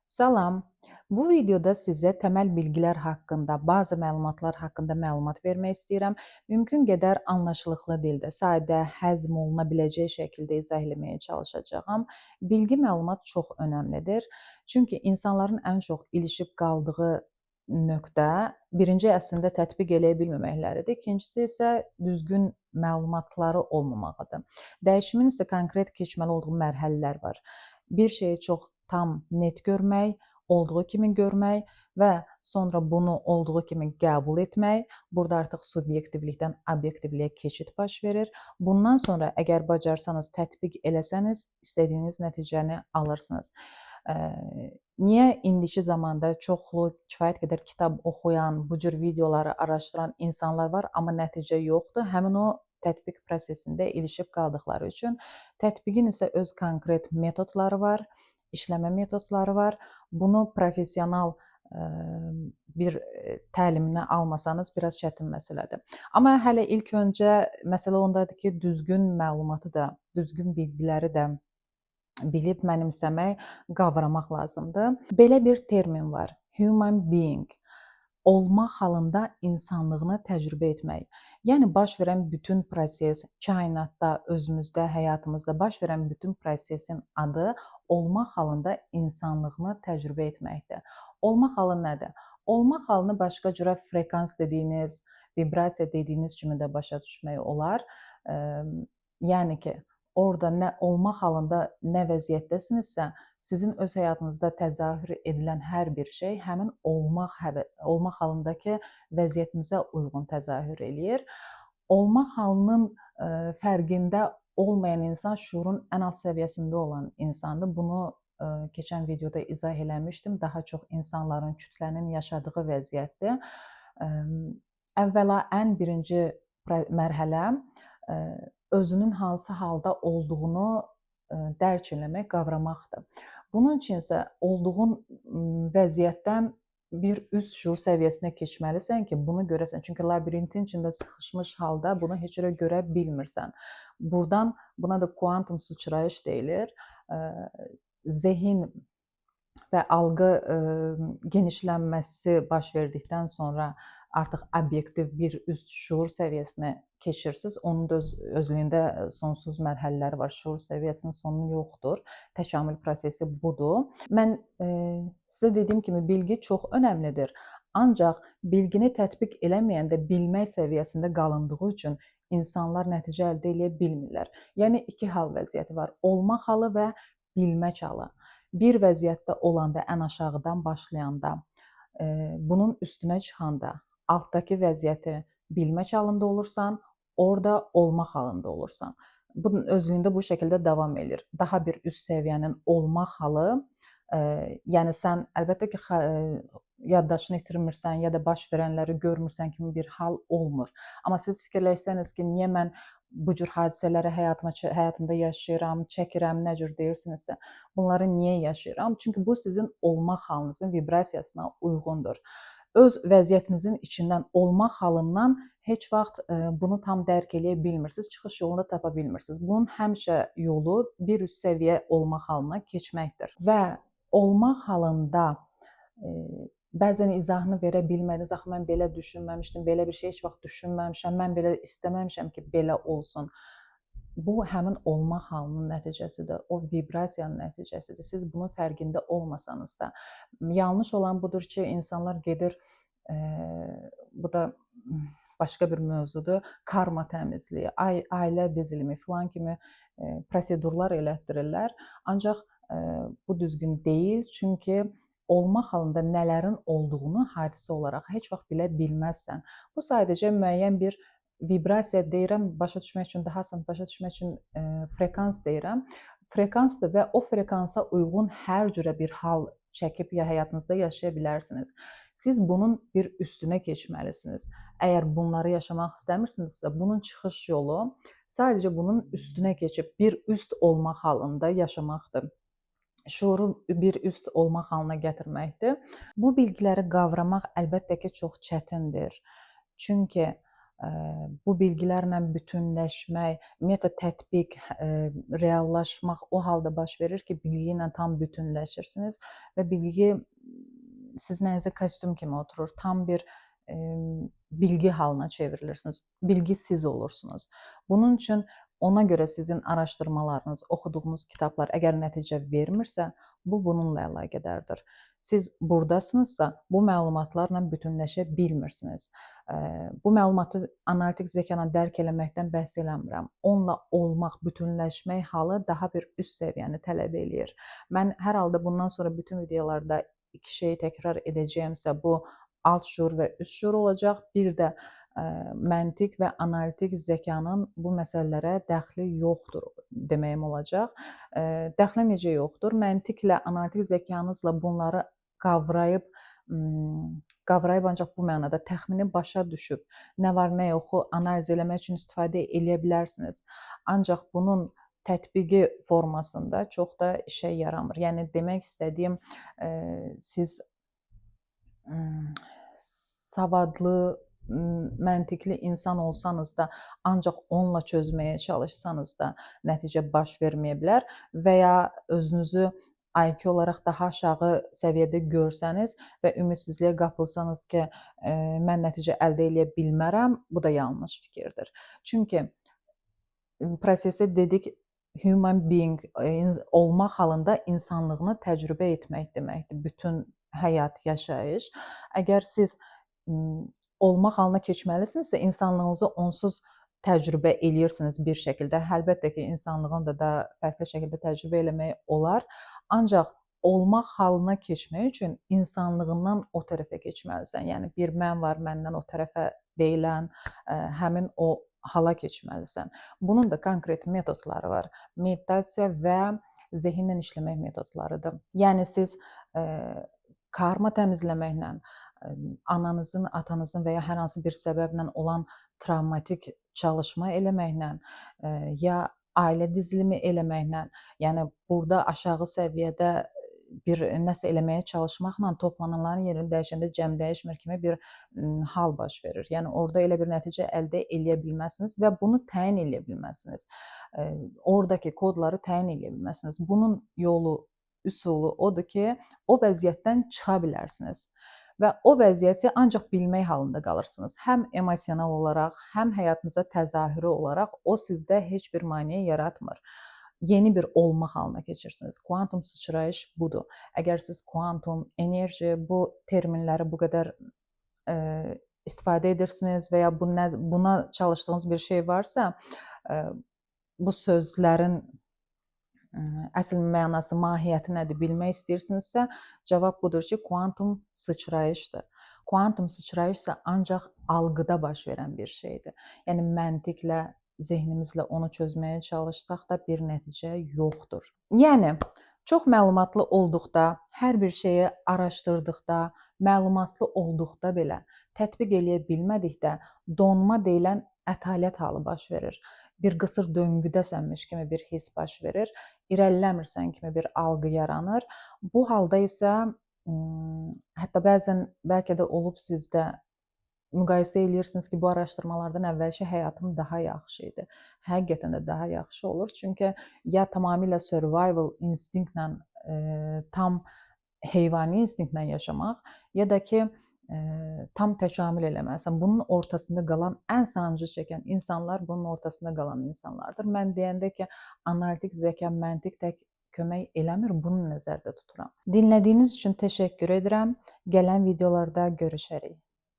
Salam. Bu videoda sizə təməl bilgilər haqqında, bazı məlumatlar haqqında məlumat vermək istəyirəm. Mümkün qədər anlaşılıqlı dildə, sadə, həzm oluna biləcək şəkildə izah etməyə çalışacağam. Bilgi, məlumat çox önəmlidir. Çünki insanların ən çox ilişib qaldığı nöqtə birinci əslində tətbiq eləyə bilməməkləridir. İkincisi isə düzgün məlumatları olmamağıdır. Dəyişimin isə konkret keçməli olduğu mərhələlər var. Bir şeyi çox tam net görmək, olduğu kimi görmək və sonra bunu olduğu kimi qəbul etmək. Burada artıq subyektivlikdən obyektivliyə keçid baş verir. Bundan sonra əgər bacarsanız, tətbiq eləsəniz, istədiyiniz nəticəni alırsınız. Niyə indiki zamanda çoxlu, kifayət qədər kitab oxuyan, bu cür videoları araşdıran insanlar var, amma nəticə yoxdur? Həmin o tətbiq prosesində ilişib qaldıqları üçün. Tətbiqin isə öz konkret metodları var, işləmə metodları var. Bunu professional bir təlimini almasanız biraz çətin məsələdir. Amma hələ ilk öncə məsələ ondadır ki, düzgün məlumatı da, düzgün bilgiləri də bilib mənimsəmək, qavramaq lazımdır. Belə bir termin var: human being. Olmaq halında insanlığını təcrübə etmək. Yəni baş verən bütün proses, kainatda, özümüzdə, həyatımızda baş verən bütün prosesin adı olmaq halında insanlığını təcrübə etməkdir. Olmaq halı nədir? Olmaq halını başqa cürə frekans dediyiniz, vibrasiya dediyiniz kimi də başa düşmək olar. Yəni ki, orada nə olmaq halında nə vəziyyətdəsinizsə, sizin öz həyatınızda təzahür edilən hər bir şey həmin olmaq halındakı vəziyyətinizə uyğun təzahür eləyir. Olmaq halının fərqində olmayan insan şuurun ən alt səviyyəsində olan insandır. Bunu keçən videoda izah eləmişdim. Daha çox insanların, kütlənin yaşadığı vəziyyətdir. Əvvəla ən birinci mərhələ özünün hansı halda olduğunu dərk eləmək, qavramaqdır. Bunun üçün isə olduğun vəziyyətdən bir üst şuur səviyyəsinə keçməlisən ki, bunu görəsən. Çünki labirintin içində sıxışmış halda bunu heç yerə görə bilmirsən. Buradan buna da kuantum sıçrayış deyilir. Zehin və algı genişlənməsi baş verdikdən sonra artıq obyektiv bir üst şuur səviyyəsinə keçirsiniz. Onun da özlüyündə sonsuz mərhələləri var. Şuur səviyyəsinin sonu yoxdur. Təkamül prosesi budur. Mən sizə dediyim kimi bilgi çox önəmlidir. Ancaq bilgini tətbiq eləməyəndə bilmək səviyyəsində qalındığı üçün insanlar nəticə əldə edə bilmirlər. Yəni iki hal vəziyyəti var: olmaq halı və bilmək halı. Bir vəziyyətdə olanda, ən aşağıdan başlayanda, bunun üstünə çıxanda, altdakı vəziyyəti bilmək halında olursan, orada olmaq halında olursan. Bunun özlüyündə bu şəkildə davam edir. Daha bir üst səviyyənin olmaq halı, yəni sən əlbəttə ki, yaddaşını itirmirsən ya da baş verənləri görmürsən kimi bir hal olmur. Amma siz fikirləşsəniz ki, niyə mən bu cür hadisələri həyatımda yaşayıram, çəkirəm, nə cür deyirsinizsə, bunları niyə yaşayıram? Çünki bu sizin olmaq halınızın vibrasiyasına uyğundur. Öz vəziyyətinizin içindən, olmaq halından heç vaxt bunu tam dərk eləyə bilmirsiniz, çıxış yolunu tapa bilmirsiniz. Bunun həmişə yolu bir üst səviyyə olmaq halına keçməkdir. Və olmaq halında bəzən izahını verə bilmədiniz. Axı mən belə düşünməmişdim, belə bir şey heç vaxt düşünməmişəm, mən belə istəməmişəm ki, belə olsun. Bu həmin olmaq halının nəticəsidir, o vibrasiyanın nəticəsidir. Siz bunun fərqində olmasanız da. Yanlış olan budur ki, insanlar gedir, bu da başqa bir mövzudur, karma təmizliyi, ailə dizilimi filan kimi prosedurlar elətdirirlər. Ancaq bu düzgün deyil, çünki olmaq halında nələrin olduğunu hadisə olaraq heç vaxt bilə bilməzsən. Bu sadəcə müəyyən bir vibrasiya deyirəm, başa düşmək üçün, daha asan başa düşmək üçün frekans deyirəm. Frekansdır və o frekansa uyğun hər cürə bir hal çəkib ya həyatınızda yaşaya bilərsiniz. Siz bunun bir üstünə keçməlisiniz. Əgər bunları yaşamaq istəmirsinizsə, bunun çıxış yolu sadəcə bunun üstünə keçib bir üst olmaq halında yaşamaqdır. Şuuru bir üst olmaq halına gətirməkdir. Bu bilgiləri qavramaq əlbəttə ki, çox çətindir. Çünki Bu bilgilərlə bütünləşmək, ümumiyyətlə tətbiq, reallaşmaq o halda baş verir ki, bilgi ilə tam bütünləşirsiniz və bilgi sizin əlinizə kostyum kimi oturur. Tam bir bilgi halına çevrilirsiniz. Bilgi siz olursunuz. Bunun üçün ona görə sizin araşdırmalarınız, oxuduğunuz kitablar əgər nəticə vermirsə, bu bununla əlaqədardır. Siz burdasınızsa, bu məlumatlarla bütünləşə bilmirsiniz. Bu məlumatı analitik zəkanla dərk eləməkdən bəhs eləmirəm. Onunla olmaq, bütünləşmək halı daha bir üst səviyyəni tələb eləyir. Mən hər halda bundan sonra bütün videolarda iki şeyi təkrar edəcəyəmsə, bu alt şuur və üst şuur olacaq. Bir də məntiq və analitik zəkanın bu məsələlərə dəxli yoxdur deməyim olacaq. Dəxli necə yoxdur? Məntiqlə, analitik zəkanızla bunları qavrayıb ancaq bu mənada təxmini başa düşüb, nə var, nə yoxu analiz eləmək üçün istifadə edə bilərsiniz. Ancaq bunun tətbiqi formasında çox da işə yaramır. Yəni demək istədiyim, siz savadlı, məntiqli insan olsanız da, ancaq onunla çözməyə çalışsanız da nəticə baş verməyə bilər və ya özünüzü IQ olaraq daha aşağı səviyyədə görsəniz və ümidsizliyə qapılsanız ki, mən nəticə əldə edə bilmərəm, bu da yanlış fikirdir. Çünki prosesə dedik, human being olmaq halında insanlığını təcrübə etmək deməkdir, bütün həyat, yaşayış. Əgər siz olmaq halına keçməlisinizsə, insanlığınızı onsuz təcrübə eləyirsiniz bir şəkildə. Əlbəttə ki, insanlığını da fərqli şəkildə təcrübə eləmək olar. Ancaq olmaq halına keçmək üçün insanlığından o tərəfə keçməlisən. Yəni bir mən var, məndən o tərəfə deyilən, həmin o hala keçməlisən. Bunun da konkret metodları var. Meditasiya və zehinlə işləmək metodlarıdır. Yəni siz karma təmizləməklə, ananızın, atanızın və ya hər hansı bir səbəblə olan travmatik çalışma eləməklə, ya ailə dizilimi eləməklə, yəni burada aşağı səviyyədə bir nəsə eləməyə çalışmaqla toplananların yerini dəyişəndə cəm dəyişmir kimi bir hal baş verir. Yəni orada elə bir nəticə əldə eləyə bilməzsiniz və bunu təyin eləyə bilməzsiniz. Oradakı kodları təyin eləyə bilməzsiniz. Bunun yolu, üsulu odur ki, o vəziyyətdən çıxa bilərsiniz. Və o vəziyyəti ancaq bilmək halında qalırsınız. Həm emosional olaraq, həm həyatınıza təzahürü olaraq o sizdə heç bir maneə yaratmır. Yeni bir olma halına keçirsiniz. Kuantum sıçrayış budur. Əgər siz kuantum, enerji, bu terminləri bu qədər istifadə edirsiniz və ya buna çalışdığınız bir şey varsa, bu sözlərin əsl mənası, mahiyyəti nədir bilmək istəyirsinizsə, cavab budur ki, kuantum sıçrayışdır. Kuantum sıçrayış isə ancaq algıda baş verən bir şeydir. Yəni məntiqlə, zehnimizlə onu çözməyə çalışsaq da bir nəticə yoxdur. Yəni çox məlumatlı olduqda, hər bir şeyi araşdırdıqda, məlumatlı olduqda belə tətbiq eləyə bilmədikdə donma deyilən ətalət halı baş verir. Bir qısır döngüdəsənmiş kimi bir his baş verir, irəliləmirsən kimi bir algı yaranır. Bu halda isə hətta bəzən bəlkə də olub sizdə müqayisə eləyirsiniz ki, bu araşdırmalardan əvvəlki həyatım daha yaxşı idi. Həqiqətən də daha yaxşı olur. Çünki ya tamamilə survival instinktlə, tam heyvani instinktlə yaşamaq, ya da ki, tam təkamül eləməlisən. Bunun ortasında qalan, ən sancı çəkən insanlar bunun ortasında qalan insanlardır. Mən deyəndə ki, analitik zəka, məntiq tək kömək eləmir, bunu nəzərdə tuturam. Dinlədiyiniz üçün təşəkkür edirəm. Gələn videolarda görüşərik.